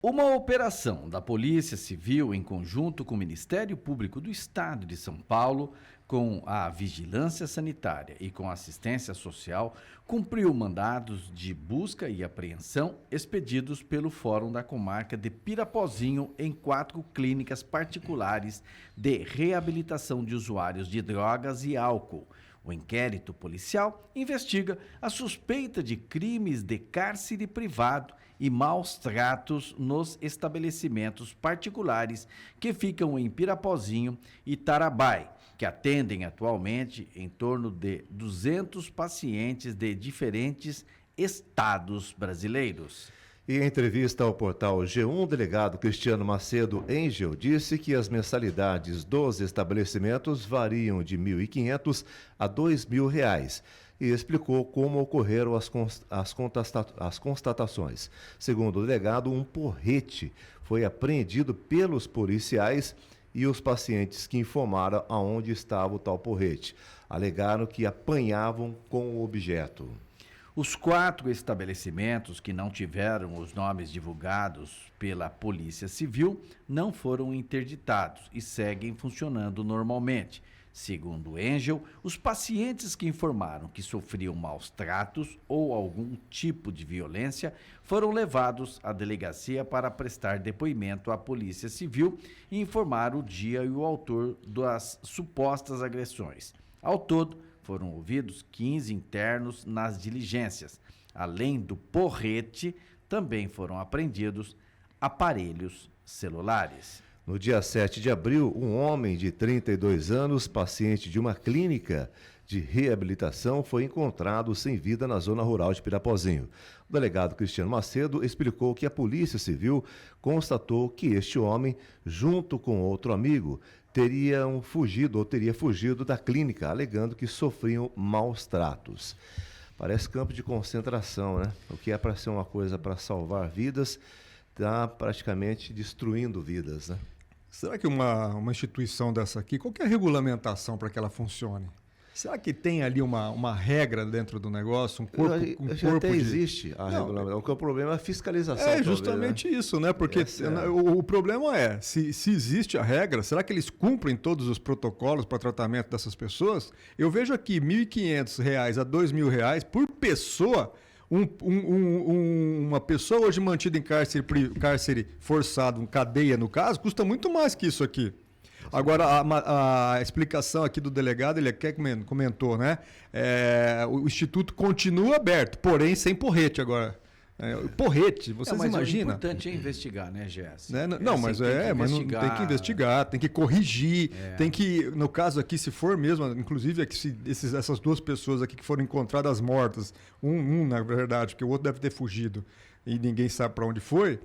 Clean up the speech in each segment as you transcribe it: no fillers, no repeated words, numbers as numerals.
Uma operação da Polícia Civil em conjunto com o Ministério Público do Estado de São Paulo, com a Vigilância Sanitária e com a Assistência Social, cumpriu mandados de busca e apreensão expedidos pelo Fórum da Comarca de Pirapozinho em 4 clínicas particulares de reabilitação de usuários de drogas e álcool. O inquérito policial investiga a suspeita de crimes de cárcere privado e maus tratos nos estabelecimentos particulares que ficam em Pirapozinho e Tarabai, que atendem atualmente em torno de 200 pacientes de diferentes estados brasileiros. E em entrevista ao portal G1, o delegado Cristiano Macedo Engel disse que as mensalidades dos estabelecimentos variam de R$ 1.500 a R$ 2.000 e explicou como ocorreram as constatações. Segundo o delegado, um porrete foi apreendido pelos policiais e os pacientes que informaram aonde estava o tal porrete alegaram que apanhavam com o objeto. Os 4 estabelecimentos que não tiveram os nomes divulgados pela Polícia Civil não foram interditados e seguem funcionando normalmente. Segundo Engel, os pacientes que informaram que sofriam maus tratos ou algum tipo de violência foram levados à delegacia para prestar depoimento à Polícia Civil e informar o dia e o autor das supostas agressões. Ao todo, foram ouvidos 15 internos nas diligências. Além do porrete, também foram apreendidos aparelhos celulares. No dia 7 de abril, um homem de 32 anos, paciente de uma clínica de reabilitação, foi encontrado sem vida na zona rural de Pirapozinho. O delegado Cristiano Macedo explicou que a Polícia Civil constatou que este homem, junto com outro amigo, teria fugido da clínica, alegando que sofriam maus tratos. Parece campo de concentração, né? O que é para ser uma coisa para salvar vidas, está praticamente destruindo vidas, né? Será que uma instituição dessa aqui, qual que é a regulamentação para que ela funcione? Será que tem ali uma regra dentro do negócio, um corpo até existe a regulamentação. O problema é a fiscalização. É justamente isso, né? Porque o problema é, se existe a regra, será que eles cumprem todos os protocolos para tratamento dessas pessoas? Eu vejo aqui R$ 1.500 a R$ 2.000 por pessoa. Uma pessoa hoje mantida em cárcere forçado, cadeia no caso, custa muito mais que isso aqui. Agora, a explicação aqui do delegado, ele até comentou, né? O Instituto continua aberto, porém sem porrete agora. Porrete, vocês imaginam? O importante é investigar, né, Jéssica? Mas tem que investigar, tem que corrigir, tem que, no caso aqui, se for mesmo, inclusive essas 2 pessoas aqui que foram encontradas mortas, na verdade, porque o outro deve ter fugido e ninguém sabe para onde foi,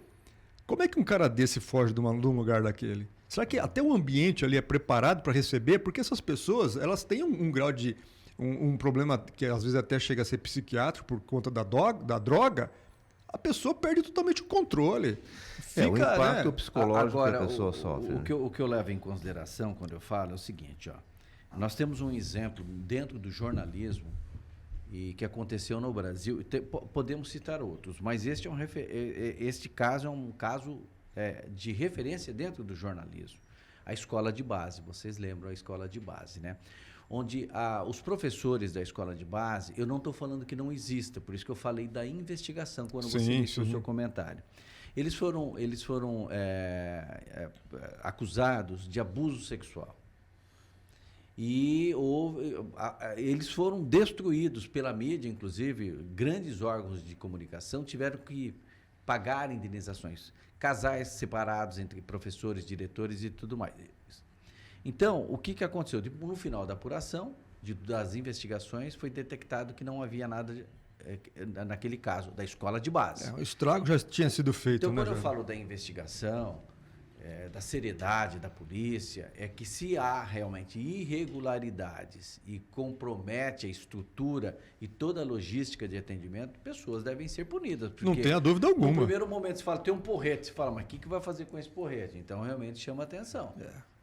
como é que um cara desse foge de um lugar daquele? Será que até o ambiente ali é preparado para receber? Porque essas pessoas, elas têm um grau de... um problema que às vezes até chega a ser psiquiátrico por conta da droga, a pessoa perde totalmente o controle. O impacto psicológico que a pessoa sofre. O que eu levo em consideração quando eu falo é o seguinte, nós temos um exemplo dentro do jornalismo e que aconteceu no Brasil, podemos citar outros, mas este caso é um caso de referência dentro do jornalismo. A escola de base, vocês lembram a escola de base, né? Onde os professores da escola de base, eu não estou falando que não exista, por isso que eu falei da investigação quando você iniciou o seu comentário. Eles foram acusados de abuso sexual. E eles foram destruídos pela mídia, inclusive grandes órgãos de comunicação tiveram que pagar indenizações. Casais separados entre professores, diretores e tudo mais. Então, o que aconteceu? No final da apuração, das investigações, foi detectado que não havia nada naquele caso, da escola de base. O estrago já tinha sido feito. Então, quando eu falo da investigação, da seriedade da polícia, é que se há realmente irregularidades e compromete a estrutura e toda a logística de atendimento, pessoas devem ser punidas. Não tenha dúvida alguma. No primeiro momento você fala, tem um porrete, você fala, mas o que vai fazer com esse porrete? Então realmente chama atenção.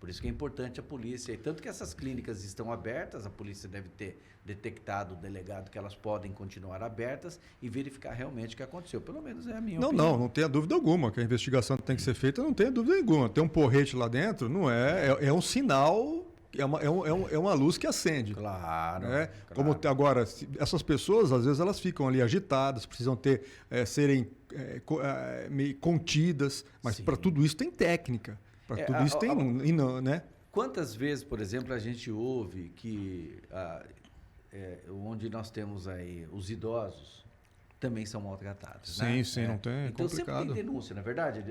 Por isso que é importante a polícia. E tanto que essas clínicas estão abertas, a polícia deve ter detectado o delegado que elas podem continuar abertas e verificar realmente o que aconteceu. Pelo menos é a minha opinião. Não tenha dúvida alguma que a investigação tem que ser feita, não tenha dúvida alguma. Ter um porrete lá dentro não é um sinal, é uma luz que acende. Claro. Né? Claro. Como agora, essas pessoas, às vezes, elas ficam ali agitadas, precisam serem meio contidas, mas para tudo isso tem técnica. Para tudo isso tem... né? Quantas vezes, por exemplo, a gente ouve que onde nós temos aí os idosos também são maltratados, né? Sim, não tem, então complicado. sempre tem denúncia, não é verdade?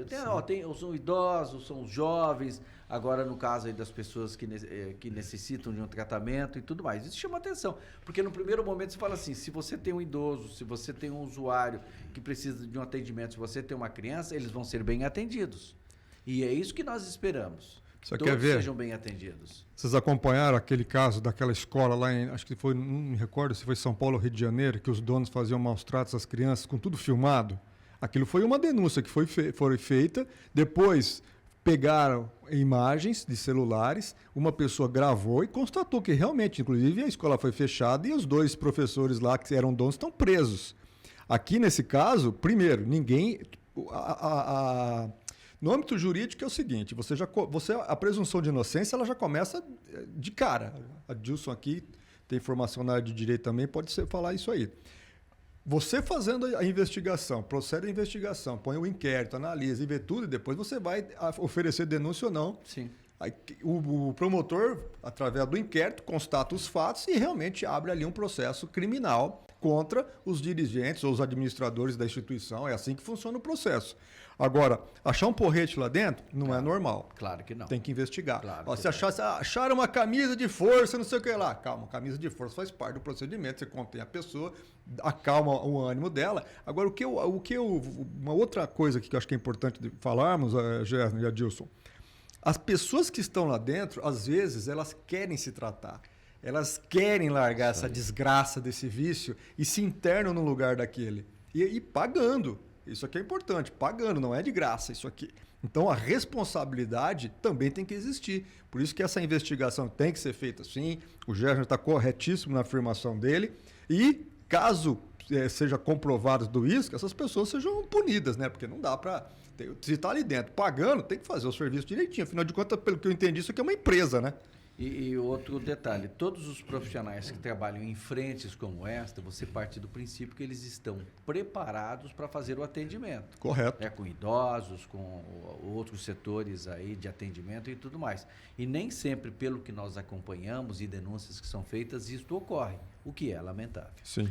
São idosos, são os jovens, agora no caso aí das pessoas que necessitam de um tratamento e tudo mais. Isso chama atenção, porque no primeiro momento você fala assim, se você tem um idoso, se você tem um usuário que precisa de um atendimento, se você tem uma criança, eles vão ser bem atendidos. E é isso que nós esperamos. Você Todos quer ver? sejam bem atendidos. Vocês acompanharam aquele caso daquela escola lá acho que foi, não me recordo se foi São Paulo ou Rio de Janeiro, que os donos faziam maus tratos às crianças, com tudo filmado? Aquilo foi uma denúncia que foi feita, depois pegaram imagens de celulares, uma pessoa gravou e constatou que realmente, inclusive, a escola foi fechada e os 2 professores lá que eram donos estão presos. Aqui, nesse caso, primeiro, ninguém... No âmbito jurídico é o seguinte, a presunção de inocência ela já começa de cara. A Dilson aqui tem formação na área de direito também, pode falar isso aí. Você fazendo a investigação, procede a investigação, põe o inquérito, analisa e vê tudo, e depois você vai oferecer denúncia ou não. Sim. Aí, o promotor, através do inquérito, constata os fatos e realmente abre ali um processo criminal contra os dirigentes ou os administradores da instituição. É assim que funciona o processo. Agora, achar um porrete lá dentro não é normal. Claro que não. Tem que investigar. Claro se acharam uma camisa de força, não sei o que lá. Calma, camisa de força faz parte do procedimento. Você contém a pessoa, acalma o ânimo dela. Agora, uma outra coisa que eu acho que é importante falarmos, Gerson e Adilson, as pessoas que estão lá dentro, às vezes, elas querem se tratar. Elas querem largar essa desgraça desse vício e se internam no lugar daquele. E pagando. Isso aqui é importante, pagando, não é de graça isso aqui. Então a responsabilidade também tem que existir. Por isso que essa investigação tem que ser feita sim. O Gerson está corretíssimo na afirmação dele. E caso seja comprovado tudo isso, que essas pessoas sejam punidas, né? Porque não dá para... Se está ali dentro pagando, tem que fazer o serviço direitinho. Afinal de contas, pelo que eu entendi, isso aqui é uma empresa, né? E outro detalhe, todos os profissionais que trabalham em frentes como esta, você parte do princípio que eles estão preparados para fazer o atendimento. Correto. Com idosos, com outros setores aí de atendimento e tudo mais. E nem sempre, pelo que nós acompanhamos e denúncias que são feitas, isto ocorre, o que é lamentável. Sim.